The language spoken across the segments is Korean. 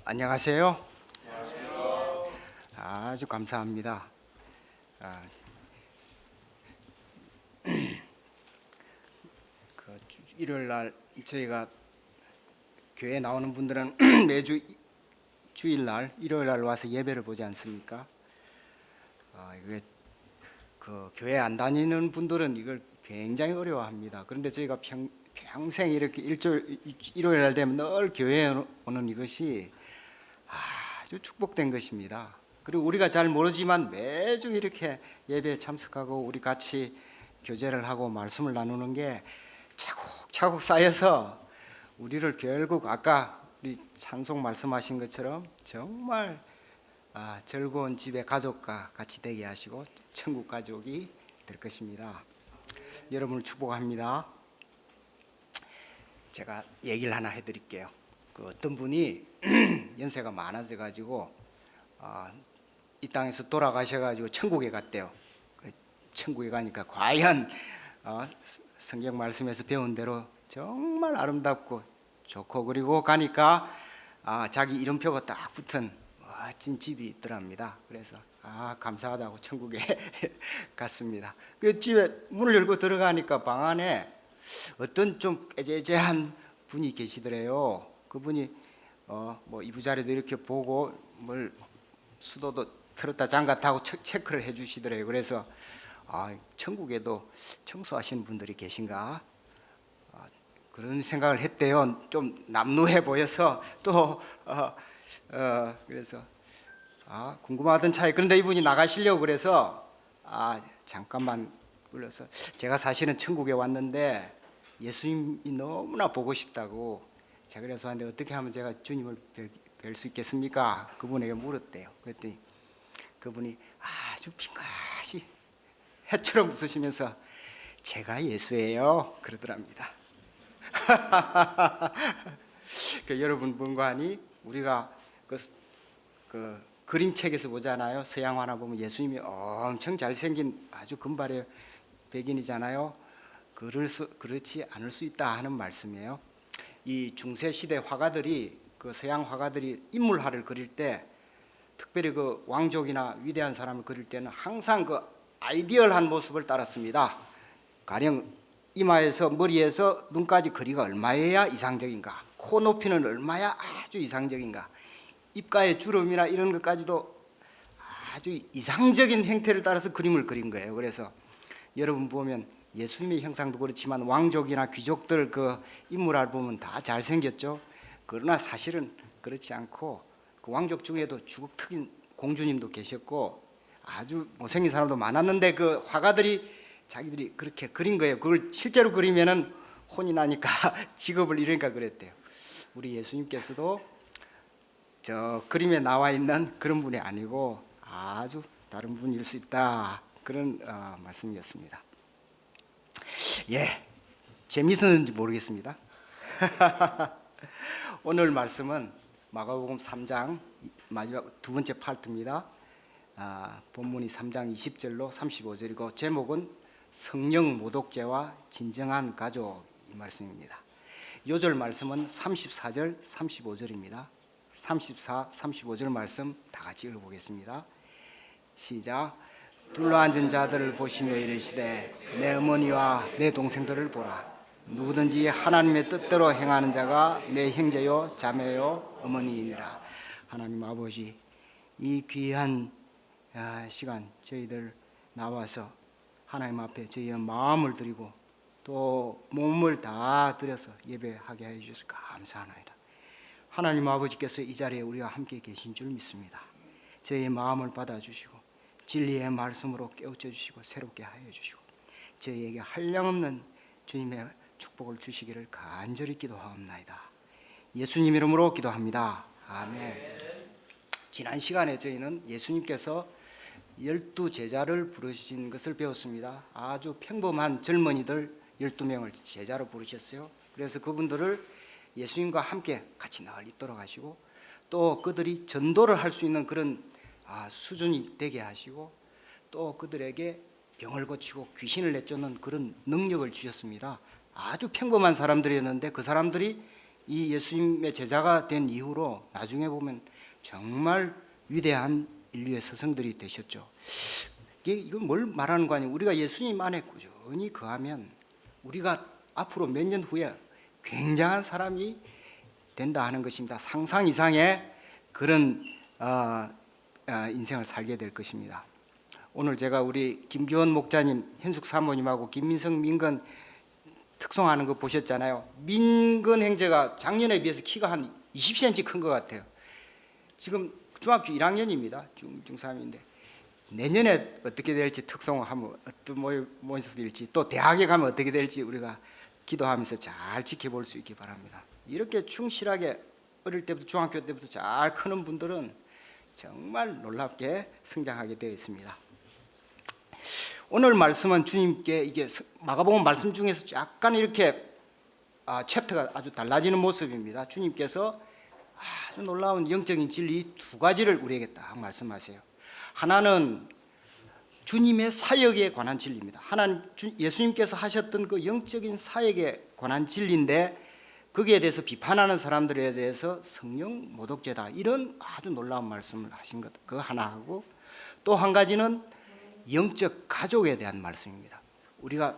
안녕하세요. 아주 감사합니다. 아, 일요일 날 저희가 교회 나오는 분들은 매주 주일 날 일요일 날 와서 예배를 보지 않습니까? 이게 그 교회 안 다니는 분들은 이걸 굉장히 어려워합니다. 그런데 저희가 평생 이렇게 일요일 날 되면 늘 교회에 오는 이것이 아주 축복된 것입니다. 그리고 우리가 잘 모르지만 매주 이렇게 예배에 참석하고 우리 같이 교제를 하고 말씀을 나누는 게 차곡차곡 쌓여서 우리를 결국 아까 우리 찬송 말씀하신 것처럼 정말 즐거운 집의 가족과 같이 되게 하시고 천국 가족이 될 것입니다. 여러분을 축복합니다. 제가 얘기를 하나 해드릴게요. 그 어떤 분이 연세가 많아져 가지고 이 땅에서 돌아가셔 가지고 천국에 갔대요. 천국에 가니까 과연 성경 말씀에서 배운 대로 정말 아름답고 좋고, 그리고 가니까 자기 이름표가 딱 붙은 멋진 집이 있더랍니다. 그래서 감사하다고 천국에 갔습니다. 그 집에 문을 열고 들어가니까 방 안에 어떤 좀 깨재재한 분이 계시더래요. 그분이 뭐 이부자리도 이렇게 보고 뭘 수도도 틀었다 잠갔다 하고 체크를 해주시더래요. 그래서 천국에도 청소하시는 분들이 계신가 그런 생각을 했대요. 좀 남루해 보여서 또 그래서 궁금하던 차에, 그런데 이분이 나가시려고 그래서 잠깐만 불러서, 제가 사실은 천국에 왔는데 예수님이 너무나 보고 싶다고 제가 그래서 왔는데 어떻게 하면 제가 주님을 뵐 수 있겠습니까? 그분에게 물었대요. 그랬더니 그분이 아주 빙긋이 해처럼 웃으시면서 제가 예수예요 그러더랍니다. 여러분 본관이 우리가 그 그림책에서 보잖아요. 서양 화나 보면 예수님이 엄청 잘생긴 아주 금발의 백인이잖아요. 그렇지 않을 수 있다 하는 말씀이에요. 이 중세 시대 화가들이, 그 서양 화가들이 인물화를 그릴 때, 특별히 그 왕족이나 위대한 사람을 그릴 때는 항상 그 아이디얼한 모습을 따랐습니다. 가령 이마에서 머리에서 눈까지 거리가 얼마여야 이상적인가, 코 높이는 얼마야 아주 이상적인가, 입가의 주름이나 이런 것까지도 아주 이상적인 형태를 따라서 그림을 그린 거예요. 그래서 여러분 보면 예수님의 형상도 그렇지만 왕족이나 귀족들 그 인물을 보면 다 잘생겼죠. 그러나 사실은 그렇지 않고 그 왕족 중에도 주걱턱인 공주님도 계셨고 아주 못생긴 사람도 많았는데 그 화가들이 자기들이 그렇게 그린 거예요. 그걸 실제로 그리면은 혼이 나니까 직업을 잃으니까 그랬대요. 우리 예수님께서도 저 그림에 나와 있는 그런 분이 아니고 아주 다른 분일 수 있다, 그런 말씀이었습니다. 예, 재미있었는지 모르겠습니다. 오늘 말씀은 마가복음 3장 마지막 두 번째 파트입니다. 본문이 3장 20절로 35절이고 제목은 성령 모독죄와 진정한 가족, 이 말씀입니다. 요절 말씀은 34절 35절입니다. 34, 35절 말씀 다 같이 읽어보겠습니다. 시작. 둘러앉은 자들을 보시며 이르시되 내 어머니와 내 동생들을 보라. 누구든지 하나님의 뜻대로 행하는 자가 내 형제요 자매요 어머니이니라. 하나님 아버지, 이 귀한 시간 저희들 나와서 하나님 앞에 저희의 마음을 드리고 또 몸을 다 들여서 예배하게 해 주셔서 감사하나이다. 하나님 아버지께서 이 자리에 우리와 함께 계신 줄 믿습니다. 저희의 마음을 받아주시고 진리의 말씀으로 깨우쳐 주시고 새롭게 하여 주시고 저희에게 한량없는 주님의 축복을 주시기를 간절히 기도하옵나이다. 예수님 이름으로 기도합니다. 아멘. 지난 시간에 저희는 예수님께서 12제자를 부르신 것을 배웠습니다. 아주 평범한 젊은이들 12명을 제자로 부르셨어요. 그래서 그분들을 예수님과 함께 같이 늘 있도록 하시고 또 그들이 전도를 할 수 있는 그런 수준이 되게 하시고 또 그들에게 병을 고치고 귀신을 내쫓는 그런 능력을 주셨습니다. 아주 평범한 사람들이었는데 그 사람들이 이 예수님의 제자가 된 이후로 나중에 보면 정말 위대한 인류의 스승들이 되셨죠. 이건 뭘 말하는 거 아니에요? 우리가 예수님 안에 꾸준히 거하면 우리가 앞으로 몇 년 후에 굉장한 사람이 된다 하는 것입니다. 상상 이상의 그런 인생을 살게 될 것입니다. 오늘 제가 우리 김기원 목자님, 현숙 사모님하고 김민성 민건 특송하는 거 보셨잖아요. 민건 형제가 작년에 비해서 키가 한 20cm 큰 것 같아요. 지금 중학교 1학년입니다. 중3인데 내년에 어떻게 될지 특송하면 어떤 모습일지 또 대학에 가면 어떻게 될지 우리가 기도하면서 잘 지켜볼 수 있기 바랍니다. 이렇게 충실하게 어릴 때부터 중학교 때부터 잘 크는 분들은 정말 놀랍게 성장하게 되어 있습니다. 오늘 말씀은 주님께 이게 마가복음 말씀 중에서 약간 이렇게 챕터가 아주 달라지는 모습입니다. 주님께서 아주 놀라운 영적인 진리 두 가지를 우리에게 딱 말씀하세요. 하나는 주님의 사역에 관한 진리입니다. 하나는 예수님께서 하셨던 그 영적인 사역에 관한 진리인데 거기에 대해서 비판하는 사람들에 대해서 성령 모독죄다 이런 아주 놀라운 말씀을 하신 것 그거 하나 하고 또 한 가지는 영적 가족에 대한 말씀입니다. 우리가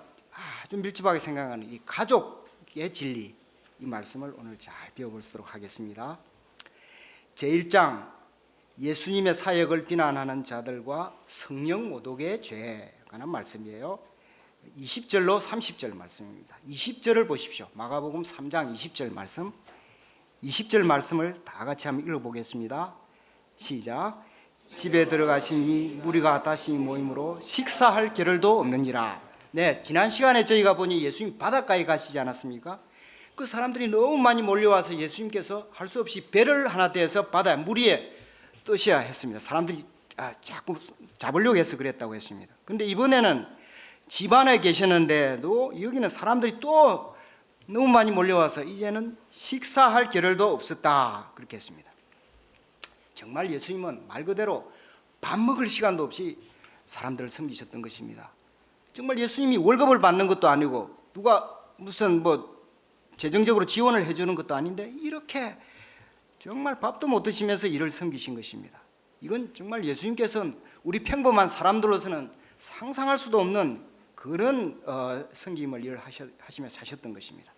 아주 밀접하게 생각하는 이 가족의 진리 이 말씀을 오늘 잘 배워보도록 하겠습니다. 제1장 예수님의 사역을 비난하는 자들과 성령 모독의 죄에 관한 말씀이에요. 20절로 30절 말씀입니다. 20절을 보십시오. 마가복음 3장 20절 말씀. 20절 말씀을 다 같이 한번 읽어보겠습니다. 시작. 집에 들어가시니 무리가 다시 모임으로 식사할 겨를도 없느니라. 네, 지난 시간에 저희가 보니 예수님 바닷가에 가시지 않았습니까? 그 사람들이 너무 많이 몰려와서 예수님께서 할 수 없이 배를 하나 떼서 바다에 물 위에 뜨셔야 했습니다. 사람들이 자꾸 잡으려고 해서 그랬다고 했습니다. 그런데 이번에는 집 안에 계셨는데도 여기는 사람들이 또 너무 많이 몰려와서 이제는 식사할 겨를도 없었다 그렇게 했습니다. 정말 예수님은 말 그대로 밥 먹을 시간도 없이 사람들을 섬기셨던 것입니다. 정말 예수님이 월급을 받는 것도 아니고 누가 무슨 재정적으로 지원을 해주는 것도 아닌데 이렇게 정말 밥도 못 드시면서 일을 섬기신 것입니다. 이건 정말 예수님께서는 우리 평범한 사람들로서는 상상할 수도 없는 그런 섬김을 일을 하시며 사셨던 것입니다.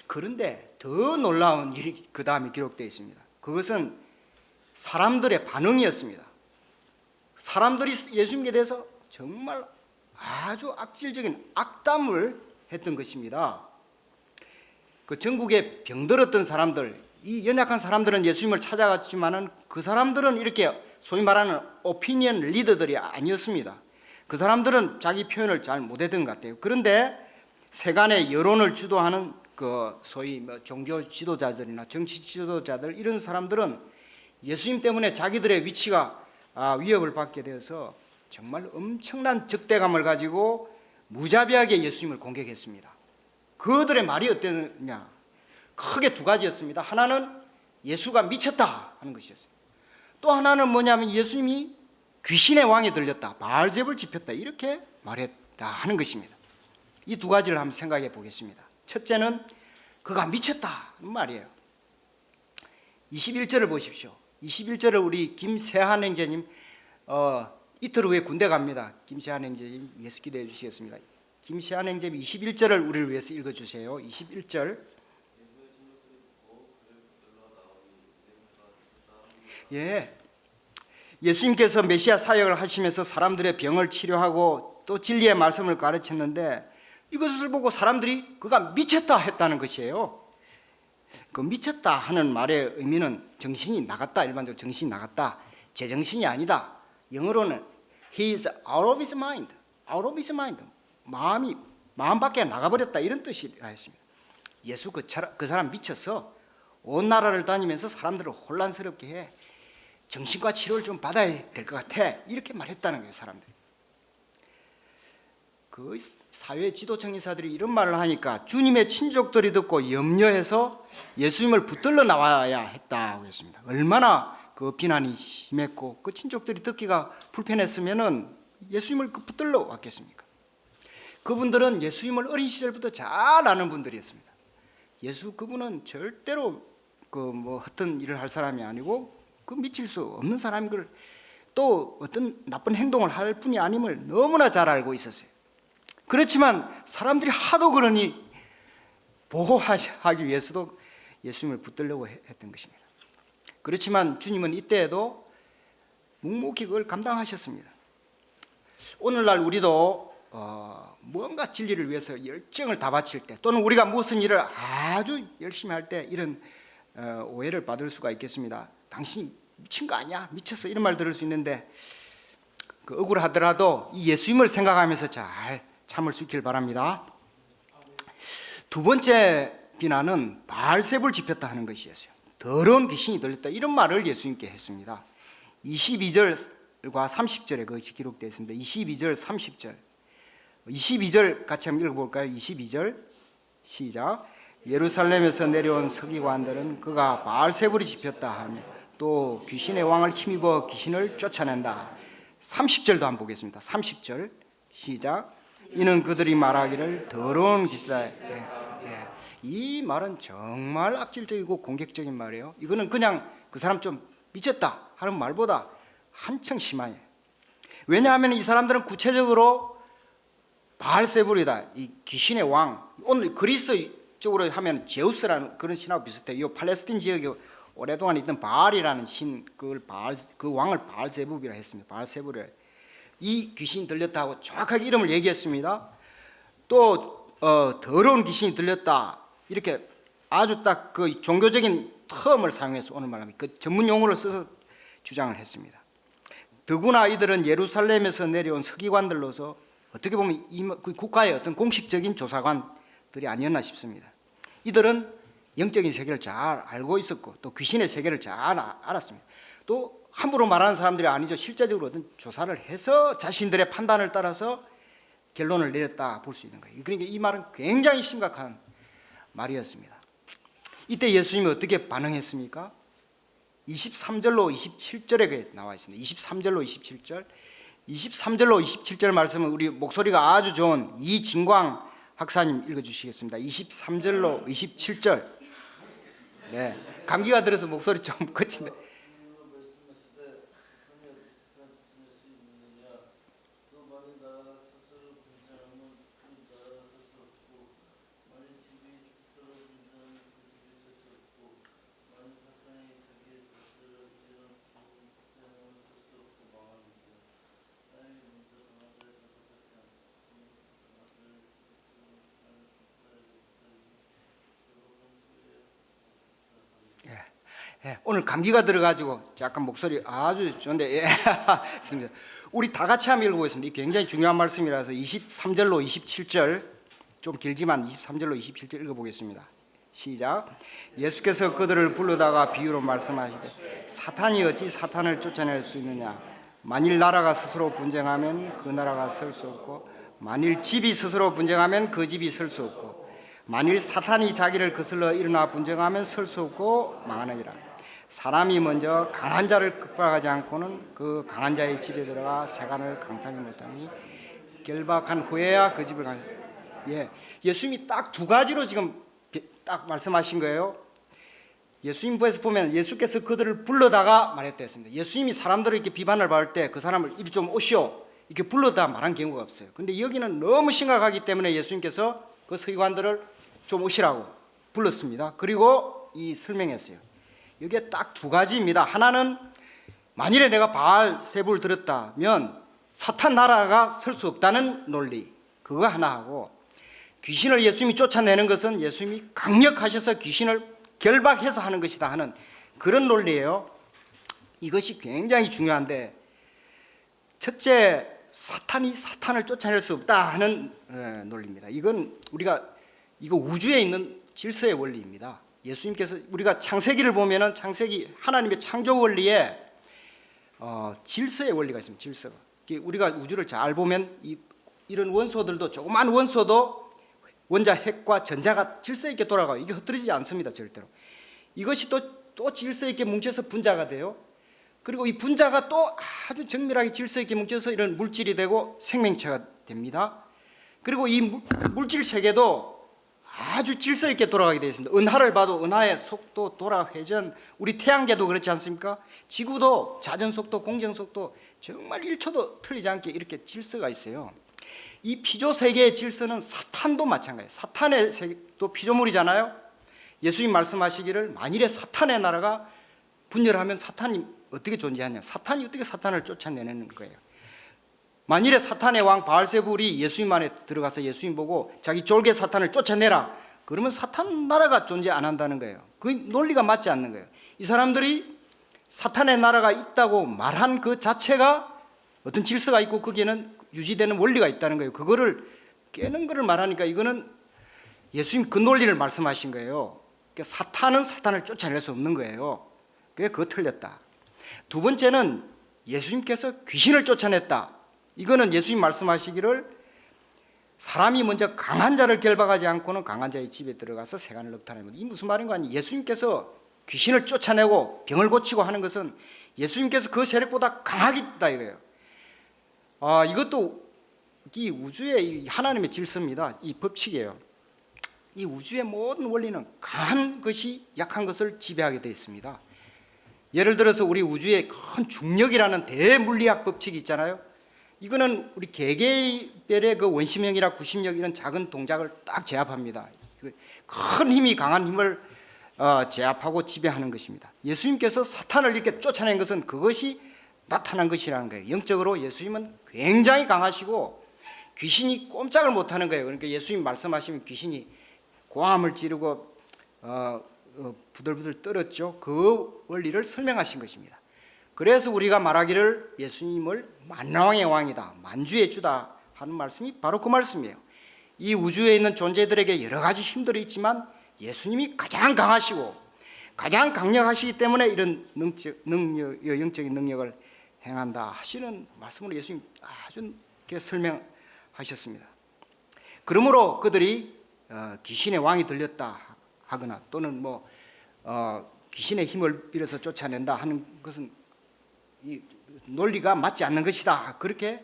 그런데 더 놀라운 일이 그 다음에 기록되어 있습니다. 그것은 사람들의 반응이었습니다. 사람들이 예수님께 대해서 정말 아주 악질적인 악담을 했던 것입니다. 그 전국에 병들었던 사람들, 이 연약한 사람들은 예수님을 찾아갔지만은 그 사람들은 이렇게 소위 말하는 오피니언 리더들이 아니었습니다. 그 사람들은 자기 표현을 잘 못했던 것 같아요. 그런데 세간의 여론을 주도하는 그 소위 종교 지도자들이나 정치 지도자들 이런 사람들은 예수님 때문에 자기들의 위치가 위협을 받게 되어서 정말 엄청난 적대감을 가지고 무자비하게 예수님을 공격했습니다. 그들의 말이 어땠냐? 크게 두 가지였습니다. 하나는 예수가 미쳤다 하는 것이었어요. 또 하나는 뭐냐면 예수님이 귀신의 왕에 들렸다, 바알제불을 짚혔다 이렇게 말했다 하는 것입니다. 이 두 가지를 한번 생각해 보겠습니다. 첫째는 그가 미쳤다 하는 말이에요. 21절을 보십시오. 21절을 우리 김세한 형제님 이틀 후에 군대 갑니다. 김세한 형제님 위해서 기도해 주시겠습니다. 김세한 형제님 21절을 우리를 위해서 읽어주세요. 21절. 예, 예수님께서 메시아 사역을 하시면서 사람들의 병을 치료하고 또 진리의 말씀을 가르쳤는데 이것을 보고 사람들이 그가 미쳤다 했다는 것이에요. 그 미쳤다 하는 말의 의미는 정신이 나갔다, 일반적으로 정신이 나갔다, 제정신이 아니다. 영어로는 He is out of his mind, out of his mind. 마음 밖에 나가버렸다 이런 뜻이라 했습니다. 예수 그 사람 미쳤어. 온 나라를 다니면서 사람들을 혼란스럽게 해. 정신과 치료를 좀 받아야 될 것 같아 이렇게 말했다는 거예요. 사람들이. 그 사회 지도층 인사들이 이런 말을 하니까 주님의 친족들이 듣고 염려해서 예수님을 붙들러 나와야 했다고 했습니다. 얼마나 그 비난이 심했고 그 친족들이 듣기가 불편했으면은 예수님을 붙들러 왔겠습니까? 그분들은 예수님을 어린 시절부터 잘 아는 분들이었습니다. 예수 그분은 절대로 그 뭐 어떤 일을 할 사람이 아니고 그 미칠 수 없는 사람인 걸, 또 어떤 나쁜 행동을 할 뿐이 아님을 너무나 잘 알고 있었어요. 그렇지만 사람들이 하도 그러니 보호하기 위해서도 예수님을 붙들려고 했던 것입니다. 그렇지만 주님은 이때에도 묵묵히 그걸 감당하셨습니다. 오늘날 우리도 뭔가 진리를 위해서 열정을 다 바칠 때, 또는 우리가 무슨 일을 아주 열심히 할 때 이런 오해를 받을 수가 있겠습니다. 당신이 미친 거 아니야? 미쳤어? 이런 말 들을 수 있는데, 그 억울하더라도 이 예수님을 생각하면서 잘 참을 수 있길 바랍니다. 두 번째 비난은 바알세불 지폈다 하는 것이었어요. 더러운 귀신이 들렸다, 이런 말을 예수님께 했습니다. 22절과 30절에 그것이 기록되어 있습니다. 22절, 30절. 22절 같이 한번 읽어볼까요? 22절 시작. 예루살렘에서 내려온 서기관들은 그가 바알세불이 지폈다 하며 또 귀신의 왕을 힘입어 귀신을 쫓아낸다. 30절도 한번 보겠습니다. 30절 시작. 이는 그들이 말하기를 더러운 귀신이다. 이 말은 정말 악질적이고 공격적인 말이에요. 이거는 그냥 그 사람 좀 미쳤다 하는 말보다 한층 심해요. 왜냐하면 이 사람들은 구체적으로 바알세불이다, 이 귀신의 왕, 오늘 그리스 쪽으로 하면 제우스라는 그런 신하고 비슷해요. 이 팔레스틴 지역에 오랫동안 있던 바알이라는 신, 그 왕을 바알세불이라 했습니다. 바알세불을. 이 귀신이 들렸다 하고 정확하게 이름을 얘기했습니다. 또 더러운 귀신이 들렸다, 이렇게 아주 딱 그 종교적인 텀을 사용해서 오늘 말하면 그 전문 용어를 써서 주장을 했습니다. 더구나 이들은 예루살렘에서 내려온 서기관들로서 어떻게 보면 그 국가의 어떤 공식적인 조사관들이 아니었나 싶습니다. 이들은 영적인 세계를 잘 알고 있었고 또 귀신의 세계를 잘 알았습니다. 또 함부로 말하는 사람들이 아니죠. 실제적으로 어떤 조사를 해서 자신들의 판단을 따라서 결론을 내렸다 볼 수 있는 거예요. 그러니까 이 말은 굉장히 심각한 말이었습니다. 이때 예수님이 어떻게 반응했습니까? 23절로 27절에 나와 있습니다. 23절로 27절. 23절로 27절 말씀은 우리 목소리가 아주 좋은 이진광 학사님 읽어주시겠습니다. 23절로 27절. 네, 감기가 들어서 목소리 좀 거친데. 오늘 감기가 들어가지고 약간 목소리 아주 좋은데, 있습니다. 우리 다 같이 한번 읽어보겠습니다. 이 굉장히 중요한 말씀이라서 23절로 27절, 좀 길지만 23절로 27절 읽어보겠습니다. 시작. 예수께서 그들을 불러다가 비유로 말씀하시되 사탄이 어찌 사탄을 쫓아낼 수 있느냐. 만일 나라가 스스로 분쟁하면 그 나라가 설 수 없고, 만일 집이 스스로 분쟁하면 그 집이 설 수 없고, 만일 사탄이 자기를 거슬러 일어나 분쟁하면 설 수 없고 망하느니라. 사람이 먼저 강한 자를 급박하지 않고는 그 강한 자의 집에 들어가 세간을 강탈하지 못하니 결박한 후에야 그 집을 가는. 예수님이 딱 두 가지로 지금 딱 말씀하신 거예요. 예수님 부에서 보면 예수께서 그들을 불러다가 말했다 했습니다. 예수님이 사람들을 이렇게 비판을 받을 때 그 사람을 이리 좀 오시오 이렇게 불러다 말한 경우가 없어요. 근데 여기는 너무 심각하기 때문에 예수님께서 그 서기관들을 좀 오시라고 불렀습니다. 그리고 이 설명했어요. 이게 딱 두 가지입니다. 하나는 만일에 내가 바알세불을 들었다면 사탄 나라가 설 수 없다는 논리, 그거 하나 하고, 귀신을 예수님이 쫓아내는 것은 예수님이 강력하셔서 귀신을 결박해서 하는 것이다 하는 그런 논리예요. 이것이 굉장히 중요한데, 첫째, 사탄이 사탄을 쫓아낼 수 없다 하는 논리입니다. 이건 이거 우주에 있는 질서의 원리입니다. 예수님께서 우리가 창세기를 보면은 창세기 하나님의 창조 원리에 질서의 원리가 있습니다. 질서가. 우리가 우주를 잘 보면 이런 원소들도, 조그만 원소도 원자 핵과 전자가 질서 있게 돌아가요. 이게 흩어지지 않습니다. 절대로. 이것이 또 질서 있게 뭉쳐서 분자가 돼요. 그리고 이 분자가 또 아주 정밀하게 질서 있게 뭉쳐서 이런 물질이 되고 생명체가 됩니다. 그리고 이 물질 세계도 아주 질서 있게 돌아가게 되어 있습니다. 은하를 봐도 은하의 속도, 돌아, 회전, 우리 태양계도 그렇지 않습니까? 지구도 자전 속도, 공정 속도 정말 1초도 틀리지 않게 이렇게 질서가 있어요. 이 피조 세계의 질서는 사탄도 마찬가지예요. 사탄의 세계도 피조물이잖아요. 예수님 말씀하시기를 만일에 사탄의 나라가 분열하면 사탄이 어떻게 존재하냐, 사탄이 어떻게 사탄을 쫓아내는 거예요. 만일에 사탄의 왕 바알세불이 예수님 안에 들어가서 예수님 보고 자기 졸개 사탄을 쫓아내라, 그러면 사탄 나라가 존재 안 한다는 거예요. 그 논리가 맞지 않는 거예요. 이 사람들이 사탄의 나라가 있다고 말한 그 자체가 어떤 질서가 있고 거기에는 유지되는 원리가 있다는 거예요. 그거를 깨는 거를 말하니까 이거는 예수님 그 논리를 말씀하신 거예요. 그러니까 사탄은 사탄을 쫓아낼 수 없는 거예요. 그거 틀렸다. 두 번째는 예수님께서 귀신을 쫓아냈다. 이거는 예수님 말씀하시기를 사람이 먼저 강한 자를 결박하지 않고는 강한 자의 집에 들어가서 세간을 넉타내는, 이 무슨 말인가 하니 예수님께서 귀신을 쫓아내고 병을 고치고 하는 것은 예수님께서 그 세력보다 강하게 있다 이거예요. 이것도 이 우주의 하나님의 질서입니다. 이 법칙이에요. 이 우주의 모든 원리는 강한 것이 약한 것을 지배하게 되어 있습니다. 예를 들어서 우리 우주에 큰 중력이라는 대물리학 법칙이 있잖아요. 이거는 우리 개개별의 그 원심력이나 구심력 이런 작은 동작을 딱 제압합니다. 큰 힘이 강한 힘을 제압하고 지배하는 것입니다. 예수님께서 사탄을 이렇게 쫓아낸 것은 그것이 나타난 것이라는 거예요. 영적으로 예수님은 굉장히 강하시고 귀신이 꼼짝을 못하는 거예요. 그러니까 예수님 말씀하시면 귀신이 고함을 지르고 부들부들 떨었죠. 그 원리를 설명하신 것입니다. 그래서 우리가 말하기를 예수님을 만왕의 왕이다, 만주의 주다 하는 말씀이 바로 그 말씀이에요. 이 우주에 있는 존재들에게 여러 가지 힘들이 있지만 예수님이 가장 강하시고 가장 강력하시기 때문에 이런 영적인 능력을 행한다 하시는 말씀으로 예수님 아주 설명하셨습니다. 그러므로 그들이 귀신의 왕이 들렸다 하거나 또는 귀신의 힘을 빌어서 쫓아낸다 하는 것은 이 논리가 맞지 않는 것이다, 그렇게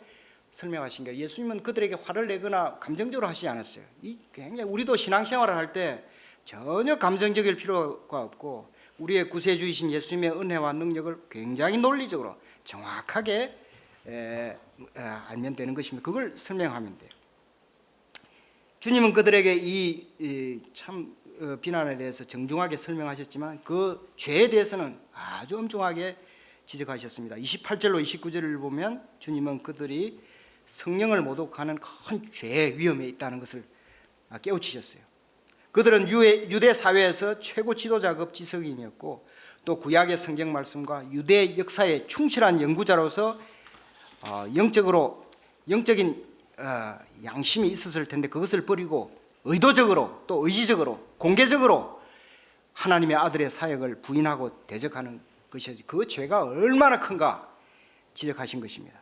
설명하신 거예요. 예수님은 그들에게 화를 내거나 감정적으로 하시지 않았어요. 굉장히 우리도 신앙생활을 할 때 전혀 감정적일 필요가 없고 우리의 구세주이신 예수님의 은혜와 능력을 굉장히 논리적으로 정확하게 알면 되는 것입니다. 그걸 설명하면 돼요. 주님은 그들에게 이 비난에 대해서 정중하게 설명하셨지만 그 죄에 대해서는 아주 엄중하게 지적하셨습니다. 28절로 29절을 보면 주님은 그들이 성령을 모독하는 큰 죄의 위험에 있다는 것을 깨우치셨어요. 그들은 유대 사회에서 최고 지도자급 지성인이었고 또 구약의 성경 말씀과 유대 역사에 충실한 연구자로서 영적인 양심이 있었을 텐데 그것을 버리고 의도적으로 또 의지적으로 공개적으로 하나님의 아들의 사역을 부인하고 대적하는 것이지, 그 죄가 얼마나 큰가 지적하신 것입니다.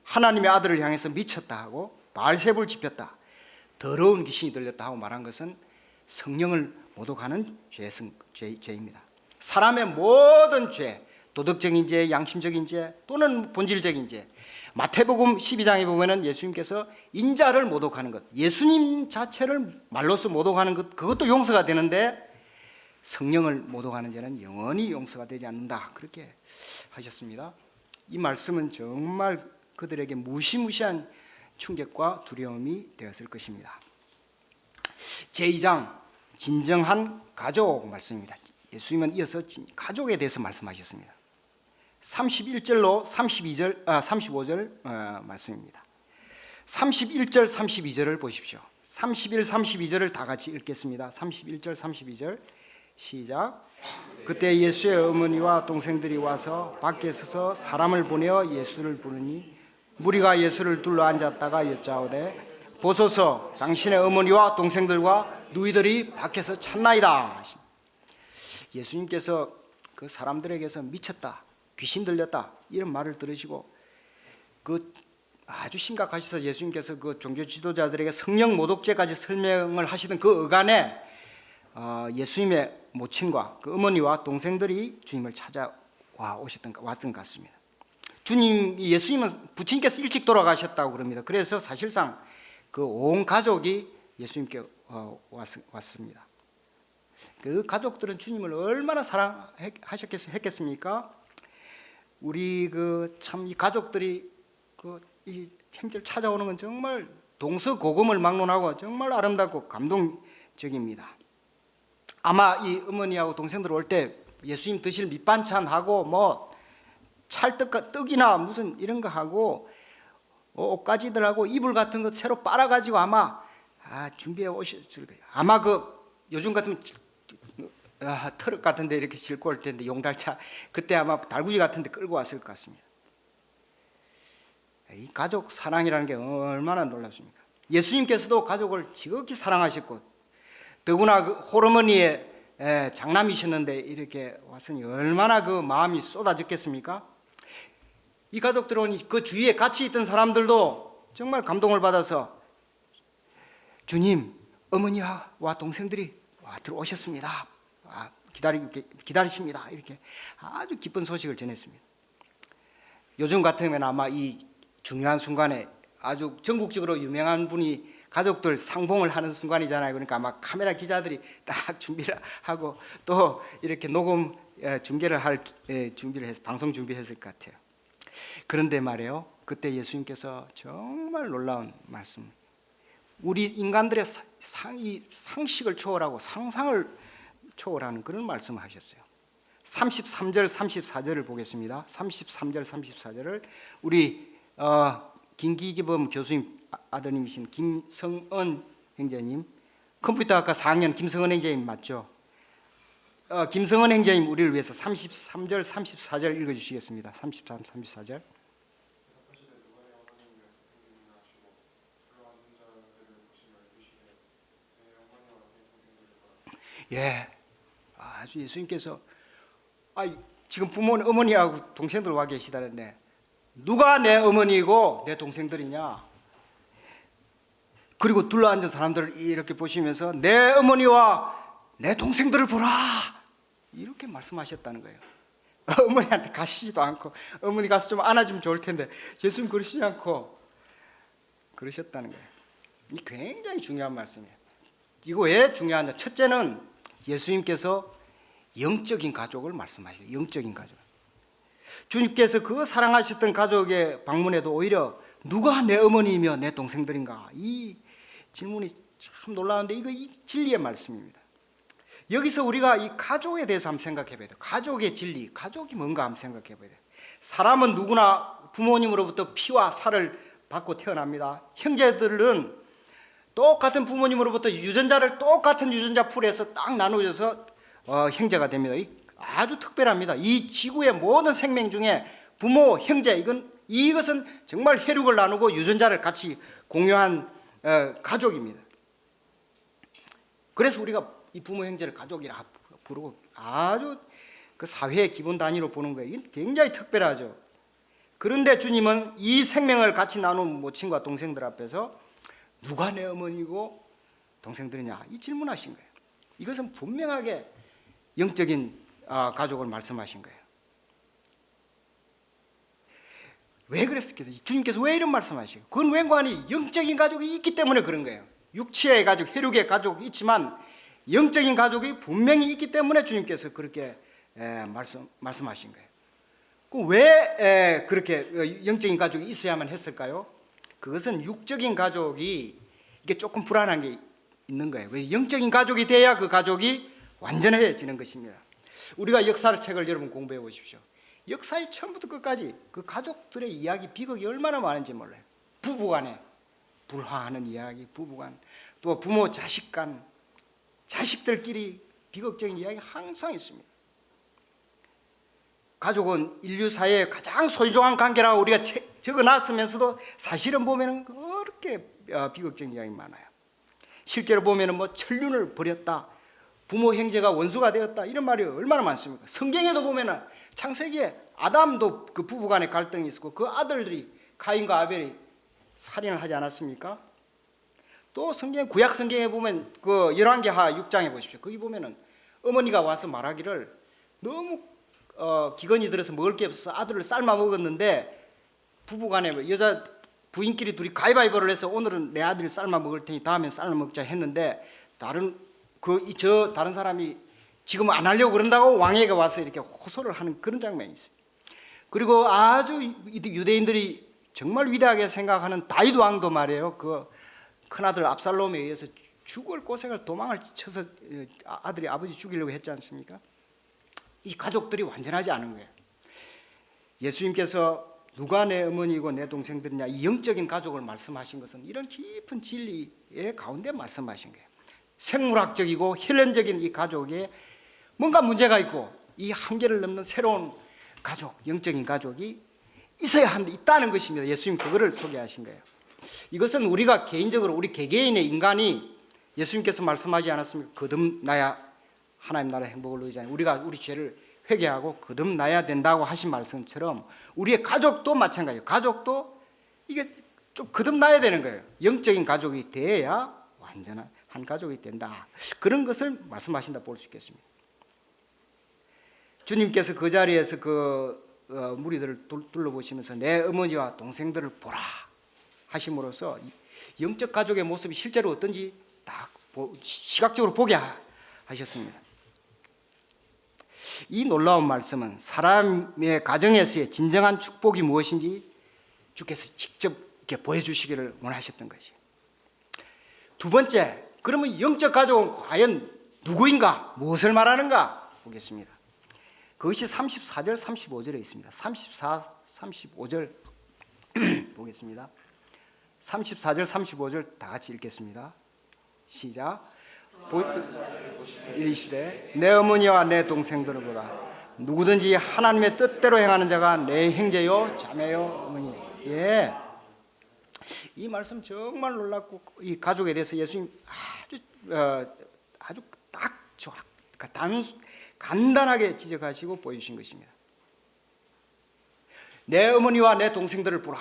하나님의 아들을 향해서 미쳤다 하고 바알세불 지폈다, 더러운 귀신이 들렸다 하고 말한 것은 성령을 모독하는 죄입니다. 사람의 모든 죄, 도덕적인 죄, 양심적인 죄 또는 본질적인 죄, 마태복음 12장에 보면은 예수님께서 인자를 모독하는 것, 예수님 자체를 말로서 모독하는 것, 그것도 용서가 되는데 성령을 모독하는 죄는 영원히 용서가 되지 않는다, 그렇게 하셨습니다. 이 말씀은 정말 그들에게 무시무시한 충격과 두려움이 되었을 것입니다. 제2장 진정한 가족 말씀입니다. 예수님은 이어서 가족에 대해서 말씀하셨습니다. 31절로 35절 말씀입니다. 31절 32절을 보십시오. 31, 32절을 다 같이 읽겠습니다. 31절 32절 시작. 그때 예수의 어머니와 동생들이 와서 밖에 서서 사람을 보내어 예수를 부르니 무리가 예수를 둘러 앉았다가 여짜오되 보소서 당신의 어머니와 동생들과 누이들이 밖에서 찾나이다. 예수님께서 그 사람들에게서 미쳤다, 귀신 들렸다 이런 말을 들으시고 그 아주 심각하셔서 예수님께서 그 종교 지도자들에게 성령 모독죄까지 설명을 하시던 그 어간에 예수님의 모친과 그 어머니와 동생들이 주님을 찾아와 왔던 것 같습니다. 예수님은 부친께서 일찍 돌아가셨다고 그럽니다. 그래서 사실상 그 온 가족이 예수님께 왔습니다. 그 가족들은 주님을 얼마나 사랑했겠습니까? 우리 참 이 가족들이 이 형제를 찾아오는 건 정말 동서고금을 막론하고 정말 아름답고 감동적입니다. 아마 이 어머니하고 동생들 올 때 예수님 드실 밑반찬하고 뭐 찰떡이나 무슨 이런 거 하고 옷가지들하고 이불 같은 거 새로 빨아가지고 아마 준비해 오셨을 거예요. 아마 요즘 같으면 트럭 같은데 이렇게 싣고 올 텐데 용달차 그때 아마 달구지 같은데 끌고 왔을 것 같습니다. 이 가족 사랑이라는 게 얼마나 놀랍습니까? 예수님께서도 가족을 지극히 사랑하셨고 더구나 홀어머니의 장남이셨는데 이렇게 왔으니 얼마나 마음이 쏟아졌겠습니까? 이 가족들은 그 주위에 같이 있던 사람들도 정말 감동을 받아서 주님, 어머니와 동생들이 들어오셨습니다. 기다리십니다. 이렇게 아주 기쁜 소식을 전했습니다. 요즘 같으면 아마 이 중요한 순간에 아주 전국적으로 유명한 분이 가족들 상봉을 하는 순간이잖아요. 그러니까 아마 카메라 기자들이 딱 준비를 하고 또 이렇게 녹음 중계를 준비를 해서 방송 준비했을 것 같아요. 그런데 말이에요. 그때 예수님께서 정말 놀라운 말씀. 우리 인간들의 상식을 초월하고 상상을 초월하는 그런 말씀을 하셨어요. 33절 34절을 보겠습니다. 33절 34절을 우리 김기범 교수님 아드님이신 김성은 형제님, 컴퓨터학과 4학년 김성은 형제님 맞죠? 김성은 형제님 우리를 위해서 33절 34절 읽어주시겠습니다. 33, 34절. 예, 아주 예수님께서 지금 어머니하고 동생들 와 계시다는데 누가 내 어머니고 내 동생들이냐? 그리고 둘러앉은 사람들을 이렇게 보시면서 내 어머니와 내 동생들을 보라 이렇게 말씀하셨다는 거예요. 어머니한테 가시지도 않고 어머니 가서 좀 안아주면 좋을 텐데 예수님 그러시지 않고 그러셨다는 거예요. 이 굉장히 중요한 말씀이에요. 이거 왜 중요하냐? 첫째는 예수님께서 영적인 가족을 말씀하셔요. 영적인 가족. 주님께서 그 사랑하셨던 가족의 방문에도 오히려 누가 내 어머니이며 내 동생들인가? 이 질문이 참 놀라운데 이거 이 진리의 말씀입니다. 여기서 우리가 이 가족에 대해서 한번 생각해 봐야 돼요. 가족의 진리, 가족이 뭔가 한번 생각해 봐야 돼요. 사람은 누구나 부모님으로부터 피와 살을 받고 태어납니다. 형제들은 똑같은 부모님으로부터 똑같은 유전자 풀에서 딱 나누어져서 형제가 됩니다. 아주 특별합니다. 이 지구의 모든 생명 중에 부모, 형제 이것은 정말 혈육을 나누고 유전자를 같이 공유한 가족입니다. 그래서 우리가 이 부모, 형제를 가족이라 부르고 아주 그 사회의 기본 단위로 보는 거예요. 이게 굉장히 특별하죠. 그런데 주님은 이 생명을 같이 나눈 모친과 동생들 앞에서 누가 내 어머니고 동생들이냐 이 질문하신 거예요. 이것은 분명하게 영적인 가족을 말씀하신 거예요. 왜 그랬을까요? 주님께서 왜 이런 말씀하시고? 그건 웬관이 영적인 가족이 있기 때문에 그런 거예요. 육체의 가족, 혈육의 가족이 있지만 영적인 가족이 분명히 있기 때문에 주님께서 그렇게 말씀하신 거예요. 왜 그렇게 영적인 가족이 있어야만 했을까요? 그것은 육적인 가족이 이게 조금 불안한 게 있는 거예요. 왜 영적인 가족이 돼야 그 가족이 완전해지는 것입니다. 우리가 역사를 책을 여러분 공부해 보십시오. 역사의 처음부터 끝까지 그 가족들의 이야기 비극이 얼마나 많은지 몰라요. 부부간에 불화하는 이야기, 부부간 또 부모 자식 간 자식들끼리 비극적인 이야기 항상 있습니다. 가족은 인류 사회의 가장 소중한 관계라고 우리가 적어놨으면서도 사실은 보면은 그렇게 비극적인 이야기 많아요. 실제로 보면은 천륜을 벌였다, 부모 형제가 원수가 되었다 이런 말이 얼마나 많습니까? 성경에도 보면은 창세기에 아담도 그 부부간의 갈등이 있었고 그 아들들이 가인과 아벨이 살인을 하지 않았습니까? 또 구약 성경에 보면 그 열왕기하 6장에 보십시오. 거기 보면은 어머니가 와서 말하기를 너무 기근이 들어서 먹을 게 없어서 아들을 삶아 먹었는데 부부간에 여자 부인끼리 둘이 가위바위보를 해서 오늘은 내 아들을 삶아 먹을 테니 다음엔 삶아 먹자 했는데 다른 사람이 지금 안 하려고 그런다고 왕에게 와서 이렇게 호소를 하는 그런 장면이 있어요. 그리고 아주 유대인들이 정말 위대하게 생각하는 다윗 왕도 말이에요. 그 큰아들 압살롬에 의해서 죽을 고생을 도망을 쳐서 아들이 아버지 죽이려고 했지 않습니까? 이 가족들이 완전하지 않은 거예요. 예수님께서 누가 내 어머니고 내 동생들이냐, 이 영적인 가족을 말씀하신 것은 이런 깊은 진리의 가운데 말씀하신 거예요. 생물학적이고 혈연적인 이 가족에 뭔가 문제가 있고 이 한계를 넘는 새로운 가족, 영적인 가족이 있다는 것입니다. 예수님 그거를 소개하신 거예요. 이것은 우리가 개인적으로 우리 개개인의 인간이 예수님께서 말씀하지 않았습니까? 거듭나야 하나님 나라의 행복을 누리잖아요. 우리가 우리 죄를 회개하고 거듭나야 된다고 하신 말씀처럼 우리의 가족도 마찬가지예요. 가족도 이게 좀 거듭나야 되는 거예요. 영적인 가족이 돼야 완전한 한 가족이 된다. 그런 것을 말씀하신다 볼 수 있겠습니다. 주님께서 그 자리에서 무리들을 둘러보시면서 내 어머니와 동생들을 보라 하심으로써 영적 가족의 모습이 실제로 어떤지 딱 시각적으로 보게 하셨습니다. 이 놀라운 말씀은 사람의 가정에서의 진정한 축복이 무엇인지 주께서 직접 이렇게 보여주시기를 원하셨던 것이에요. 두 번째, 그러면 영적 가족은 과연 누구인가? 무엇을 말하는가? 보겠습니다. 그것이 34절, 35절에 있습니다. 34, 35절 보겠습니다. 34절, 35절 다 같이 읽겠습니다. 시작. 이르시되 내 어머니와 내 동생들을 보라. 누구든지 하나님의 뜻대로 행하는 자가 내 형제요 자매요 어머니. 예, 이 말씀 정말 놀랍고 이 가족에 대해서 예수님 아주 딱 간단하게 지적하시고 보여주신 것입니다. 내 어머니와 내 동생들을 보라.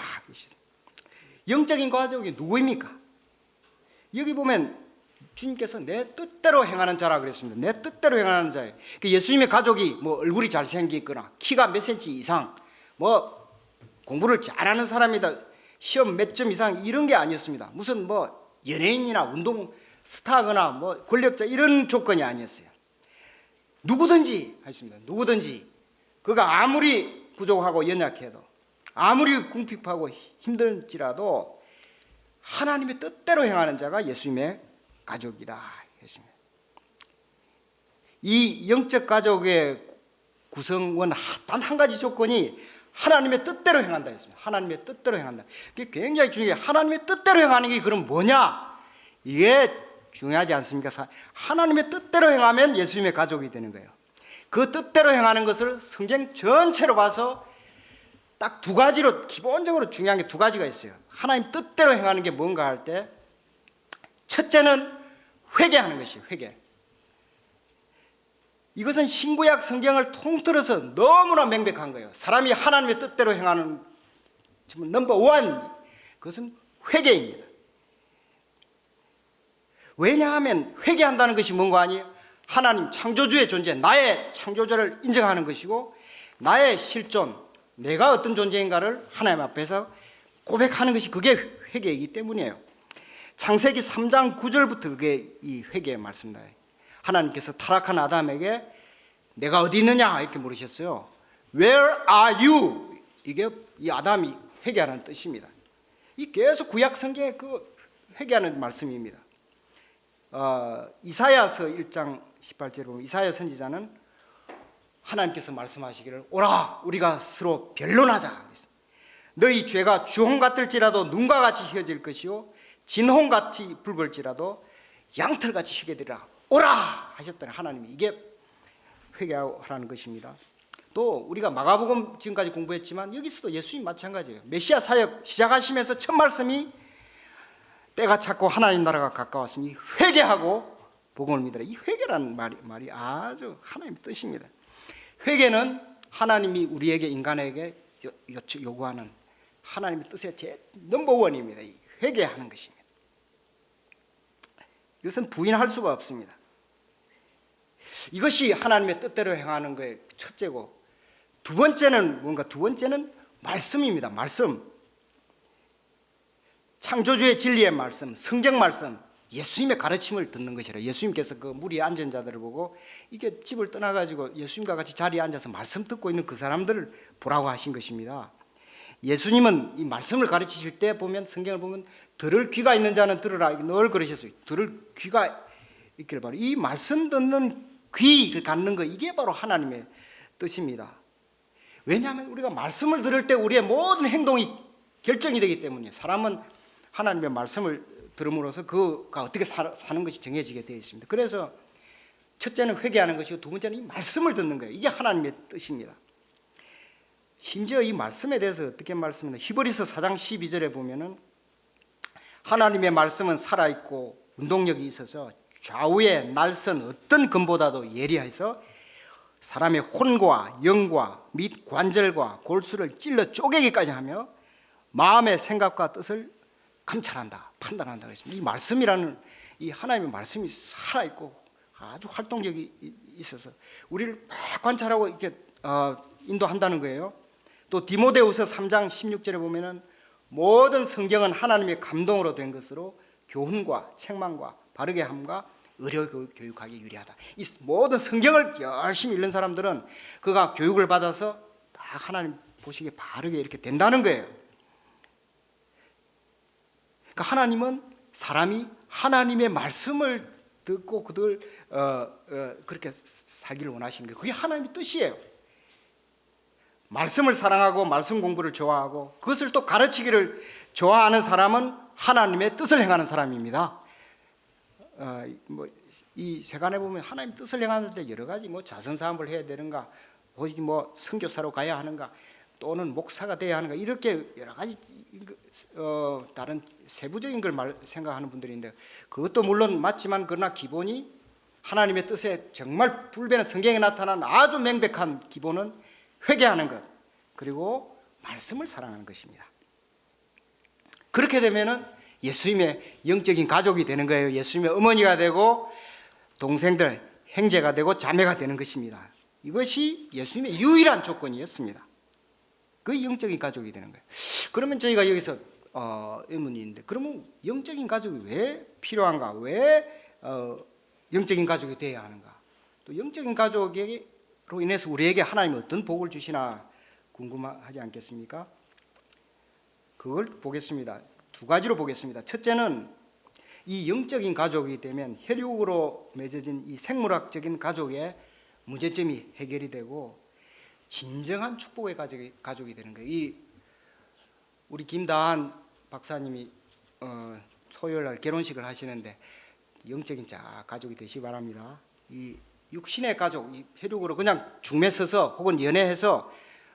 영적인 가족이 누구입니까? 여기 보면 주님께서 내 뜻대로 행하는 자라 그랬습니다. 내 뜻대로 행하는 자예요. 예수님의 가족이 뭐 얼굴이 잘생기거나 키가 몇 센치 이상, 뭐 공부를 잘하는 사람이다, 시험 몇 점 이상 이런 게 아니었습니다. 무슨 뭐 연예인이나 운동 스타거나 뭐 권력자 이런 조건이 아니었어요. 누구든지 하십니다. 누구든지 그가 아무리 부족하고 연약해도 아무리 궁핍하고 힘들지라도 하나님의 뜻대로 행하는 자가 예수님의 가족이다 했습니다. 이 영적 가족의 구성은 단 한 가지 조건이 하나님의 뜻대로 행한다 했습니다. 하나님의 뜻대로 행한다. 그게 굉장히 중요해요. 하나님의 뜻대로 행하는 게 그럼 뭐냐? 이게 중요하지 않습니까? 하나님의 뜻대로 행하면 예수님의 가족이 되는 거예요. 그 뜻대로 행하는 것을 성경 전체로 봐서 딱 두 가지로, 기본적으로 중요한 게 두 가지가 있어요. 하나님 뜻대로 행하는 게 뭔가 할 때 첫째는 회개하는 것이에요. 회개. 이것은 신구약 성경을 통틀어서 너무나 명백한 거예요. 사람이 하나님의 뜻대로 행하는 넘버 원, 그것은 회개입니다. 왜냐하면 회개한다는 것이 뭔가 아니에요? 하나님 창조주의 존재, 나의 창조주를 인정하는 것이고 나의 실존, 내가 어떤 존재인가를 하나님 앞에서 고백하는 것이 그게 회개이기 때문이에요. 창세기 3장 9절부터 그게 이 회개의 말씀입니다. 하나님께서 타락한 아담에게 내가 어디 있느냐 이렇게 물으셨어요. Where are you? 이게 이 아담이 회개하는 뜻입니다. 이 계속 구약 성경에 그 회개하는 말씀입니다. 이사야서 1장 18절에 보면 이사야 선지자는 하나님께서 말씀하시기를 오라 우리가 서로 변론하자. 너희 죄가 주홍 같을지라도 눈과 같이 희어질 것이요 진홍같이 붉을지라도 양털같이 희게 되리라. 오라 하셨더니 하나님이 이게 회개하라는 것입니다. 또 우리가 마가복음 지금까지 공부했지만 여기서도 예수님 마찬가지예요. 메시아 사역 시작하시면서 첫 말씀이 때가 찼고 하나님 나라가 가까웠으니 회개하고 복음을 믿으라. 이 회개라는 말이 아주 하나님의 뜻입니다. 회개는 하나님이 우리에게 인간에게 요구하는 하나님의 뜻의 제 넘버원입니다. 회개하는 것입니다. 이것은 부인할 수가 없습니다. 이것이 하나님의 뜻대로 행하는 것의 첫째고, 두 번째는 뭔가? 두 번째는 말씀입니다. 말씀. 창조주의 진리의 말씀, 성경 말씀. 예수님의 가르침을 듣는 것이라. 예수님께서 그 무리에 앉은 자들을 보고 이게 집을 떠나가지고 예수님과 같이 자리에 앉아서 말씀 듣고 있는 그 사람들을 보라고 하신 것입니다. 예수님은 이 말씀을 가르치실 때 보면, 성경을 보면 들을 귀가 있는 자는 들으라 늘 그러셨어요. 들을 귀가 있기를 바라. 이 말씀 듣는 귀를 갖는 거, 이게 바로 하나님의 뜻입니다. 왜냐하면 우리가 말씀을 들을 때 우리의 모든 행동이 결정이 되기 때문이에요. 사람은 하나님의 말씀을 들음으로써 그가 어떻게 사는 것이 정해지게 되어 있습니다. 그래서 첫째는 회개하는 것이고, 두 번째는 이 말씀을 듣는 거예요. 이게 하나님의 뜻입니다. 심지어 이 말씀에 대해서 어떻게 말씀하냐, 히브리서 4장 12절에 보면은 하나님의 말씀은 살아있고 운동력이 있어서 좌우의 날선 어떤 검보다도 예리해서 사람의 혼과 영과 및 관절과 골수를 찔러 쪼개기까지 하며 마음의 생각과 뜻을 감찰한다, 판단한다 그랬습니다. 이 말씀이라는 이 하나님의 말씀이 살아있고 아주 활동력이 있어서 우리를 막 관찰하고 이렇게 인도한다는 거예요. 또 디모데후서 3장 16절에 보면은 모든 성경은 하나님의 감동으로 된 것으로 교훈과 책망과 바르게 함과 의료 교육하기 유리하다. 이 모든 성경을 열심히 읽는 사람들은 그가 교육을 받아서 다 하나님 보시기에 바르게 이렇게 된다는 거예요. 그러니까 하나님은 사람이 하나님의 말씀을 듣고 그들 그렇게 살기를 원하시는 거예요. 그게 하나님의 뜻이에요. 말씀을 사랑하고 말씀 공부를 좋아하고 그것을 또 가르치기를 좋아하는 사람은 하나님의 뜻을 행하는 사람입니다. 이 세간에 보면 하나님 뜻을 행하는데 여러 가지 자선 사업을 해야 되는가, 혹시 선교사로 가야 하는가, 또는 목사가 돼야 하는가, 이렇게 여러 가지 다른 세부적인 걸 생각하는 분들인데, 그것도 물론 맞지만 그러나 기본이 하나님의 뜻에 정말 불변의 성경에 나타난 아주 명백한 기본은 회개하는 것, 그리고 말씀을 사랑하는 것입니다. 그렇게 되면은 예수님의 영적인 가족이 되는 거예요. 예수님의 어머니가 되고 동생들, 형제가 되고 자매가 되는 것입니다. 이것이 예수님의 유일한 조건이었습니다. 그 영적인 가족이 되는 거예요. 그러면 저희가 여기서 의문이 있는데, 그러면 영적인 가족이 왜 필요한가? 왜 영적인 가족이 되어야 하는가? 또 영적인 가족으로 인해서 우리에게 하나님이 어떤 복을 주시나 궁금하지 않겠습니까? 그걸 보겠습니다. 두 가지로 보겠습니다. 첫째는 이 영적인 가족이 되면 혈육으로 맺어진 이 생물학적인 가족의 문제점이 해결이 되고 진정한 축복의 가족이 되는 거예요. 우리 김다한 박사님이 토요일 날 결혼식을 하시는데 영적인 가족이 되시기 바랍니다. 이 육신의 가족, 이 혈육으로 그냥 중매 서서 혹은 연애해서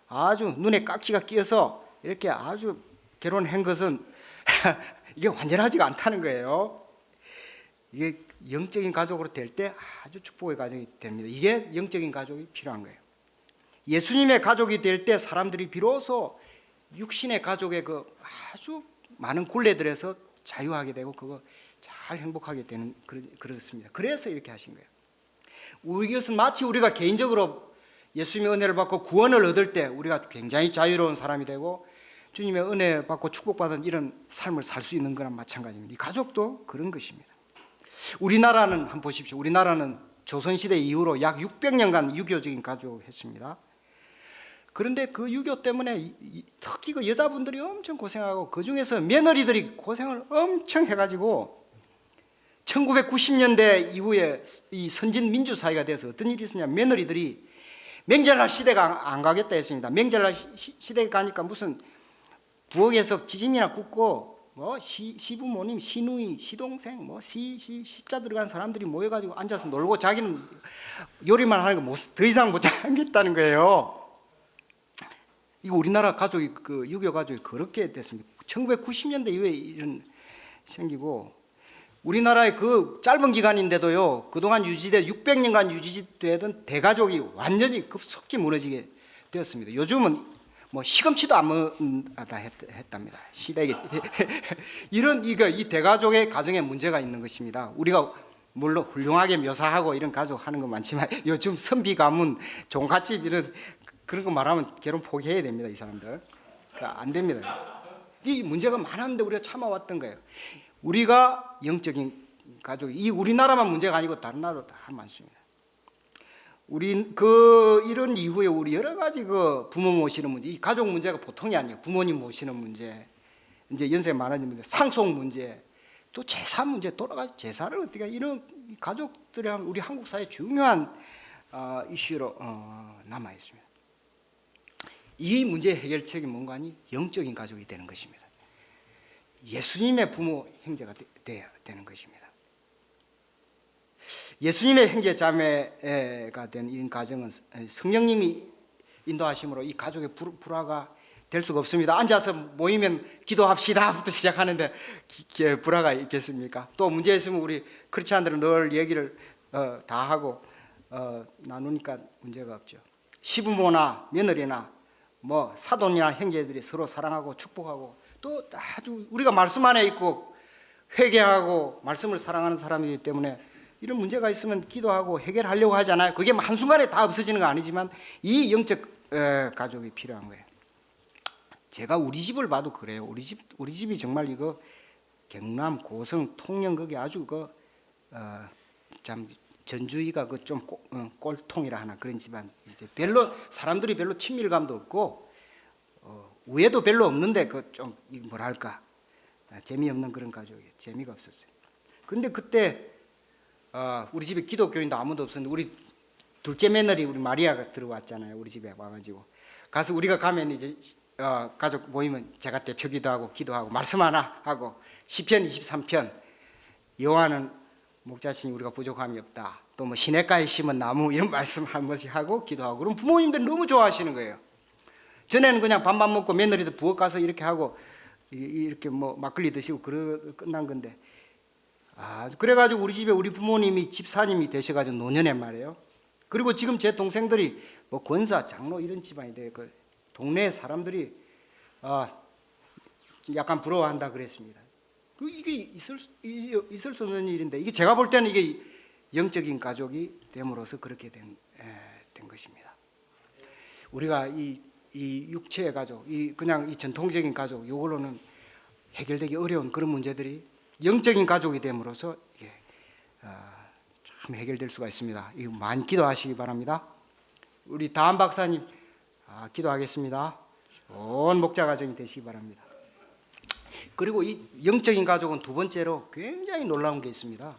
아주 눈에 깍지가 끼어서 이렇게 아주 결혼한 것은 이게 완전하지가 않다는 거예요. 이게 영적인 가족으로 될 때 아주 축복의 가족이 됩니다. 이게 영적인 가족이 필요한 거예요. 예수님의 가족이 될 때 사람들이 비로소 육신의 가족의 그 아주 많은 굴레들에서 자유하게 되고 그거 잘 행복하게 되는 그렇습니다. 그래서 이렇게 하신 거예요. 이것은 마치 우리가 개인적으로 예수님의 은혜를 받고 구원을 얻을 때 우리가 굉장히 자유로운 사람이 되고 주님의 은혜 받고 축복받은 이런 삶을 살 수 있는 거랑 마찬가지입니다. 이 가족도 그런 것입니다. 우리나라는 한번 보십시오. 우리나라는 조선시대 이후로 약 600년간 유교적인 가족을 했습니다. 그런데 그 유교 때문에 특히 그 여자분들이 엄청 고생하고 그 중에서 며느리들이 고생을 엄청 해가지고 1990년대 이후에 이 선진 민주사회가 돼서 어떤 일이 있었냐, 며느리들이 명절날 시댁가 안 가겠다 했습니다. 명절날 시댁 가니까 무슨 부엌에서 찌짐이나 굽고 시부모님, 시누이, 시동생, 시자 들어간 사람들이 모여가지고 앉아서 놀고 자기는 요리만 하는 거 더 이상 못 하겠다는 거예요. 이거 우리나라 가족이 그 유교 가족이 그렇게 됐습니다. 1990년대 이후에 이런 생기고 우리나라의 그 짧은 기간인데도요, 그동안 유지돼 600년간 유지되던 대가족이 완전히 급속히 무너지게 되었습니다. 요즘은 시금치도 안 먹는다 했답니다. 시댁에 이런 이 대가족의 가정에 문제가 있는 것입니다. 우리가 물론 훌륭하게 묘사하고 이런 가족 하는 건 많지만 요즘 선비 가문, 종갓집 이런 그런 거 말하면 결혼 포기해야 됩니다. 이 사람들 안 됩니다. 이 문제가 많았는데 우리가 참아왔던 거예요. 우리가 영적인 가족이 이 우리나라만 문제가 아니고 다른 나라도 다 많습니다. 우리 이런 이후에 우리 여러 가지 부모 모시는 문제, 이 가족 문제가 보통이 아니에요. 부모님 모시는 문제, 이제 연세 많아진 문제, 상속 문제, 또 제사 문제, 돌아가신 제사를 어떻게 이런 가족들이 우리 한국 사회 중요한 이슈로 남아 있습니다. 이 문제 해결책이 뭔가 하니 영적인 가족이 되는 것입니다. 예수님의 부모 형제가 돼야 되는 것입니다. 예수님의 형제 자매가 된 이런 가정은 성령님이 인도하심으로 이 가족의 불화가 될 수가 없습니다. 앉아서 모이면 기도합시다부터 시작하는데 불화가 있겠습니까? 또 문제 있으면 우리 크리스찬들은 늘 얘기를 다 하고 나누니까 문제가 없죠. 시부모나 며느리나 뭐 사돈이나 형제들이 서로 사랑하고 축복하고 또 아주 우리가 말씀 안에 있고 회개하고 말씀을 사랑하는 사람이기 때문에 이런 문제가 있으면 기도하고 해결하려고 하잖아요. 그게 한순간에 다 없어지는 건 아니지만 이 영적 가족이 필요한 거예요. 제가 우리 집을 봐도 그래요. 우리 집이 정말 이거 경남 고성 통영 거기 아주 참 전주위가 좀 꼴통이라 하나 그런 집안 있어요. 별로 사람들이 별로 친밀감도 없고 우애도 별로 없는데 좀 뭐랄까 재미없는 그런 가족이에요. 재미가 없었어요. 근데 그때 우리 집에 기독교인도 아무도 없었는데 우리 둘째 며느리 우리 마리아가 들어왔잖아요. 우리 집에 와가지고 가서 우리가 가면 이제 가족 모이면 제가 대표기도 하고 기도하고 말씀 하나 하고 시편 23편 여호와는 목자신이 우리가 부족함이 없다. 또 뭐 시냇가에 심은 나무 이런 말씀 한 번씩 하고 기도하고 그럼 부모님들 너무 좋아하시는 거예요. 전에는 그냥 밥만 먹고 며느리도 부엌 가서 이렇게 하고 이렇게 뭐 막걸리 드시고 끝난 건데 그래가지고 우리 집에 우리 부모님이 집사님이 되셔가지고 노년에 말이에요. 그리고 지금 제 동생들이 뭐 권사, 장로 이런 집안이 돼. 동네 사람들이 약간 부러워한다 그랬습니다. 이게 있을 수 없는 일인데 이게 제가 볼 때는 이게 영적인 가족이 됨으로써 그렇게 된 것입니다. 우리가 이 육체의 가족, 그냥 이 전통적인 가족, 이걸로는 해결되기 어려운 그런 문제들이 영적인 가족이 됨으로써 이게 참 해결될 수가 있습니다. 이거 많이 기도하시기 바랍니다. 우리 다한 박사님 기도하겠습니다. 좋은 목자 가정이 되시기 바랍니다. 그리고 이 영적인 가족은 두 번째로 굉장히 놀라운 게 있습니다.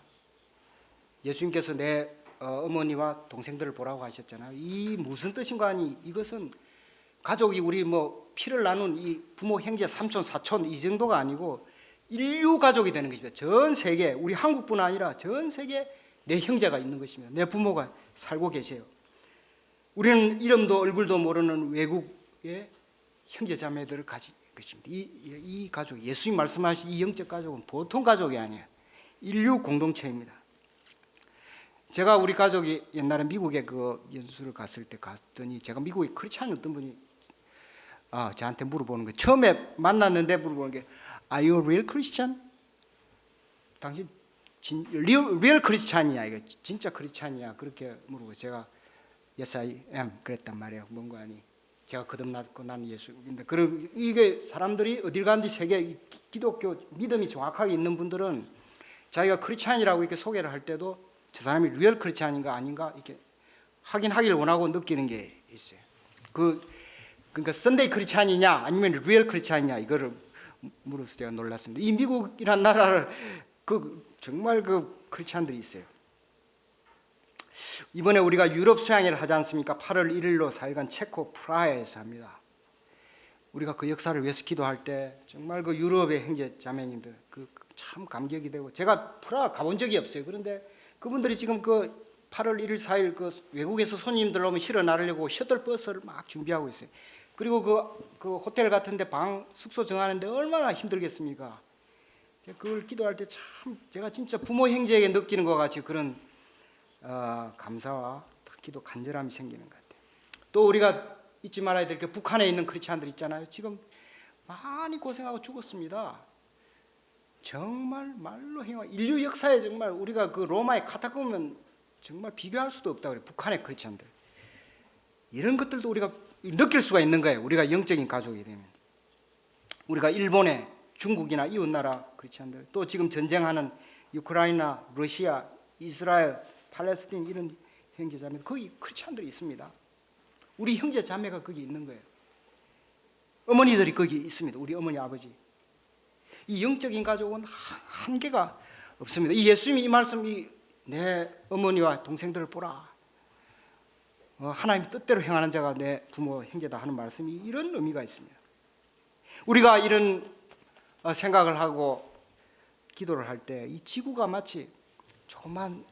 예수님께서 내 어머니와 동생들을 보라고 하셨잖아요. 이 무슨 뜻인가 하니 이것은 가족이 우리 뭐 피를 나눈 이 부모, 형제, 삼촌, 사촌 이 정도가 아니고 인류 가족이 되는 것입니다. 전 세계 우리 한국뿐 아니라 전 세계 내 형제가 있는 것입니다. 내 부모가 살고 계세요. 우리는 이름도 얼굴도 모르는 외국의 형제 자매들을 가진 것입니다. 이 가족, 예수님 말씀하신 이 영적 가족은 보통 가족이 아니에요. 인류 공동체입니다. 제가 우리 가족이 옛날에 미국에 연수를 갔을 때 갔더니 제가 미국에 크리스찬 어떤 분이 저한테 물어보는 거예요. 처음에 만났는데 물어보는 게 Are you a real Christian? 당신 real 크리스찬이야? 이거 진짜 크리스찬이야? 그렇게 물어보고 제가 Yes, I am 그랬단 말이에요. 뭔가 아니 제가 거듭났고 나는 예수인데 그럼 이게 사람들이 어딜 가는지 세계 기독교 믿음이 정확하게 있는 분들은 자기가 크리스찬이라고 이렇게 소개를 할 때도 저 사람이 리얼 크리스찬인가 아닌가 이렇게 확인하기를 원하고 느끼는 게 있어요. 그러니까 선데이 크리스찬이냐 아니면 리얼 크리스찬이냐 이거를 물어서 제가 놀랐습니다. 이 미국이란 나라를 정말 크리스찬들이 있어요. 이번에 우리가 유럽 수양회를 하지 않습니까? 8월 1일로 4일간 체코 프라하에서 합니다. 우리가 그 역사를 위해서 기도할 때 정말 유럽의 형제 자매님들 참 감격이 되고 제가 프라하 가본 적이 없어요. 그런데 그분들이 지금 8월 1일 4일 외국에서 손님들 오면 실어 나르려고 셔틀버스를 막 준비하고 있어요. 그리고 그 호텔 같은데 숙소 정하는데 얼마나 힘들겠습니까? 그걸 기도할 때 참 제가 진짜 부모 형제에게 느끼는 것 같이 그런 감사와 기도 간절함이 생기는 것 같아요. 또 우리가 잊지 말아야 될 게 북한에 있는 크리스찬들 있잖아요. 지금 많이 고생하고 죽었습니다. 정말 말로 행하 인류 역사에 정말 우리가 로마의 카타콤은 정말 비교할 수도 없다 그래요. 북한의 크리스찬들 이런 것들도 우리가 느낄 수가 있는 거예요. 우리가 영적인 가족이 되면 우리가 일본의 중국이나 이웃나라 크리스찬들 또 지금 전쟁하는 우크라이나, 러시아, 이스라엘, 팔레스틴 이런 형제자매 거기 크리스찬들이 있습니다. 우리 형제자매가 거기 있는 거예요. 어머니들이 거기 있습니다. 우리 어머니 아버지. 이 영적인 가족은 한계가 없습니다. 이 예수님이 이 말씀이 내 어머니와 동생들을 보라. 하나님 뜻대로 행하는 자가 내 부모 형제다 하는 말씀이 이런 의미가 있습니다. 우리가 이런 생각을 하고 기도를 할 때 이 지구가 마치 조그만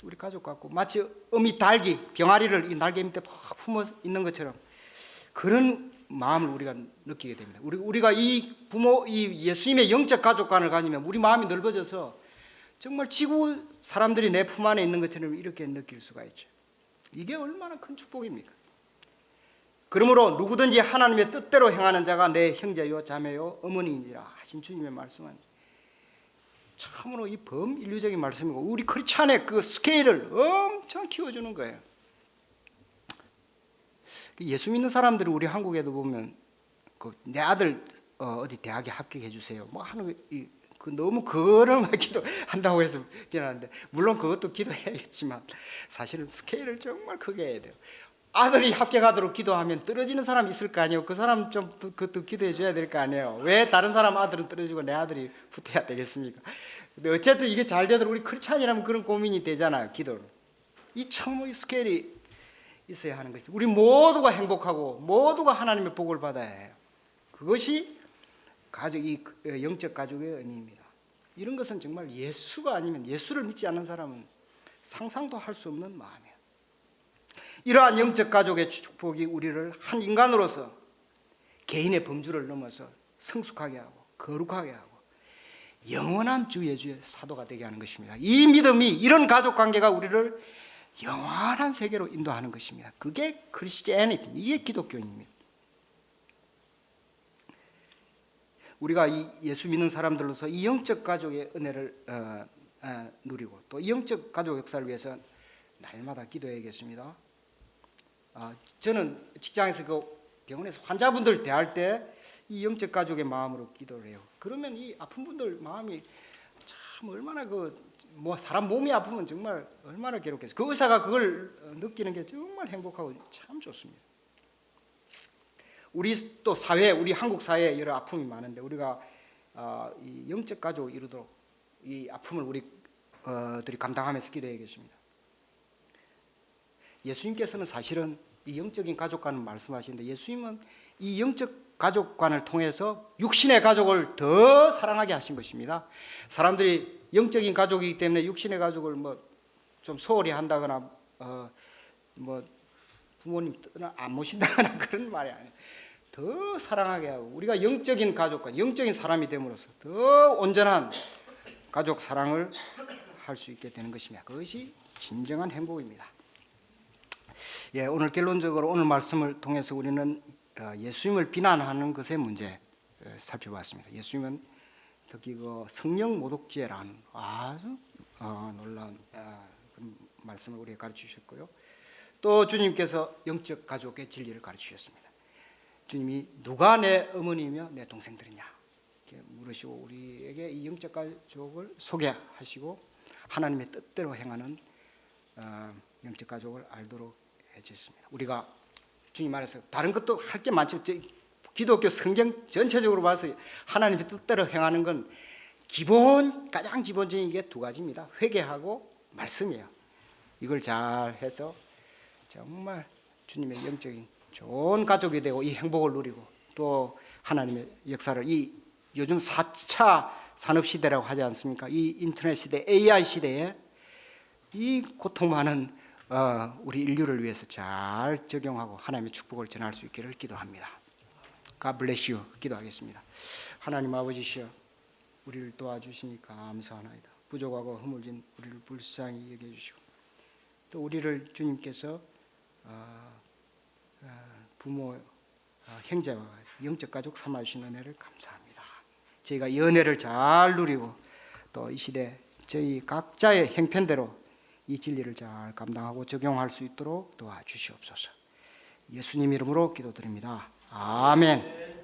우리 가족 같고 마치 어미 닭이 병아리를 이 날개 밑에 품어 있는 것처럼 그런 마음을 우리가 느끼게 됩니다. 우리가 이 예수님의 영적 가족관을 가지면 우리 마음이 넓어져서 정말 지구 사람들이 내 품 안에 있는 것처럼 이렇게 느낄 수가 있죠. 이게 얼마나 큰 축복입니까? 그러므로 누구든지 하나님의 뜻대로 행하는 자가 내 형제요 자매요 어머니이니라 하신 주님의 말씀은 참으로 이 범인류적인 말씀이고 우리 크리스찬의 그 스케일을 엄청 키워주는 거예요. 예수 믿는 사람들이 우리 한국에도 보면 내 아들 어디 대학에 합격해 주세요 뭐 하는 그 너무 그런 기도한다고 해서 기도하는데 물론 그것도 기도해야겠지만 사실은 스케일을 정말 크게 해야 돼요. 아들이 합격하도록 기도하면 떨어지는 사람이 있을 거 아니에요. 그 사람 좀 그것도 기도해 줘야 될 거 아니에요. 왜 다른 사람 아들은 떨어지고 내 아들이 붙어야 되겠습니까? 근데 어쨌든 이게 잘 되도록 우리 크리스찬이라면 그런 고민이 되잖아요. 기도를. 이 참 스케일이 있어야 하는 것이죠. 우리 모두가 행복하고 모두가 하나님의 복을 받아야 해요. 그것이 이 영적 가족의 의미입니다. 이런 것은 정말 예수가 아니면 예수를 믿지 않는 사람은 상상도 할 수 없는 마음이에요. 이러한 영적 가족의 축복이 우리를 한 인간으로서 개인의 범주를 넘어서 성숙하게 하고 거룩하게 하고 영원한 주 예수의 사도가 되게 하는 것입니다. 이 믿음이 이런 가족 관계가 우리를 영원한 세계로 인도하는 것입니다. 그게 크리스티애니티, 이게 기독교입니다. 우리가 이 예수 믿는 사람들로서 이 영적 가족의 은혜를 누리고 또 이 영적 가족 역사를 위해서 날마다 기도해야겠습니다. 저는 직장에서 병원에서 환자분들 대할 때 이 영적 가족의 마음으로 기도를 해요. 그러면 이 아픈 분들 마음이 참 얼마나 사람 몸이 아프면 정말 얼마나 괴롭겠어요. 그 의사가 그걸 느끼는 게 정말 행복하고 참 좋습니다. 우리 또 사회, 우리 한국 사회에 여러 아픔이 많은데 우리가 이 영적 가족을 이루도록 이 아픔을 우리들이 감당하면서 기도해야겠습니다. 예수님께서는 사실은 이 영적인 가족관을 말씀하시는데 예수님은 이 영적 가족관을 통해서 육신의 가족을 더 사랑하게 하신 것입니다. 사람들이 영적인 가족이기 때문에 육신의 가족을 좀 소홀히 한다거나 부모님 안 모신다거나 그런 말이 아니에요. 더 사랑하게 하고 우리가 영적인 가족관, 영적인 사람이 됨으로써 더 온전한 가족 사랑을 할 수 있게 되는 것입니다. 그것이 진정한 행복입니다. 오늘 결론적으로 오늘 말씀을 통해서 우리는 예수님을 비난하는 것의 문제 살펴봤습니다. 예수님은 특히 성령 모독죄라는 아주 놀라운 말씀을 우리에게 가르치셨고요. 또 주님께서 영적 가족의 진리를 가르치셨습니다. 주님이 누가 내 어머니며 내 동생들이냐 이렇게 물으시고 우리에게 이 영적 가족을 소개하시고 하나님의 뜻대로 행하는 영적 가족을 알도록 해주셨습니다. 우리가 주님 안에서 다른 것도 할 게 많죠. 기독교 성경 전체적으로 봐서 하나님의 뜻대로 행하는 건 가장 기본적인 게 두 가지입니다. 회개하고 말씀이에요. 이걸 잘 해서 정말 주님의 영적인 좋은 가족이 되고 이 행복을 누리고 또 하나님의 역사를 요즘 4차 산업시대라고 하지 않습니까? 이 인터넷 시대, AI 시대에 이 고통 많은 우리 인류를 위해서 잘 적용하고 하나님의 축복을 전할 수 있기를 기도합니다. God bless you. 기도하겠습니다. 하나님 아버지시여 우리를 도와주시니 감사하나이다. 부족하고 허물진 우리를 불쌍히 여겨주시고 또 우리를 주님께서 부모, 형제와 영적 가족 삼아주신 은혜를 감사합니다. 저희가 이 은혜를 잘 누리고 또 이 시대 저희 각자의 형편대로 이 진리를 잘 감당하고 적용할 수 있도록 도와주시옵소서. 예수님 이름으로 기도드립니다. 아멘.